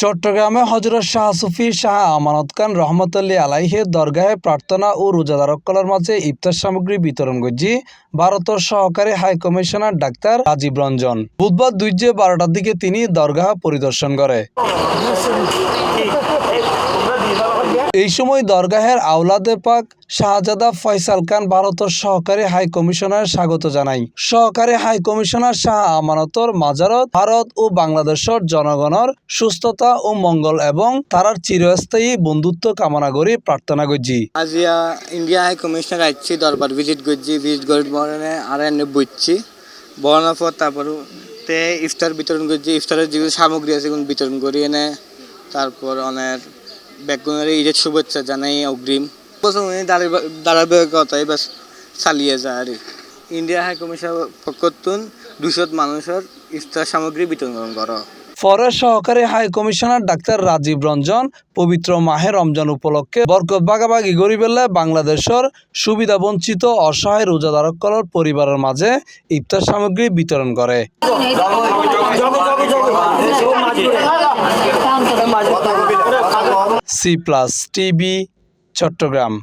চট্টগ্রামে হযরত শাহ সুফি শাহ আমানত খান রহমতুল্লাহি আলাইহির দরগাহে প্রার্থনা ও রোজাদারসকলের মাঝে ইফতার সামগ্রী বিতরণ করছি ভারতের সহকারী high commissioner doctor Rajeev Ranjan. বুধবার 2-12টার দিকে তিনি দরগাহ পরিদর্শন করে। এই সময় দরগাহের আওলাদে পাক শাহজাদা ফয়সাল খান ভারতের সহকারী হাই কমিশনার স্বাগত জানাই। সহকারী হাই কমিশনার শাহ আমানতর মাজারত ভারত ও বাংলাদেশের জনগণের সুস্থতা ও মঙ্গল এবং তারার চিরস্থায়ী বন্ধুত্ব কামনা করি প্রার্থনা করছি। আজিয়া ইন্ডিয়া হাই কমিশনার আসছি, দরবার ভিজিট করছি, ভিজিট করে বরণে আর এনে বইছি বরানোর পর তারপরে ইফতার বিতরণ করছি। ইফতারের যেগুলো সামগ্রী আছে সেগুলো বিতরণ করি এনে, তারপর অনেক ব্যাগুনের ঈদের শুভেচ্ছা জানাই অগ্রিম। বছর উনি ধারাবাহিকতায় বাস চালিয়ে যায় আর ইন্ডিয়া হাই কমিশনার পক্ষতুন 200 মানুষের ইফতার সামগ্রী বিতরণ করা। পরে সহকারী high commissioner doctor Rajeev Ranjan পবিত্র মাহে রমজান উপলক্ষে বরকত ভাগাভাগি করি পেলে বাংলাদেশের সুবিধাবঞ্চিত অসহায় রোজাদারসকলের পরিবারের মাঝে ইফতার সামগ্রী বিতরণ করে। C+ TV Chittagong.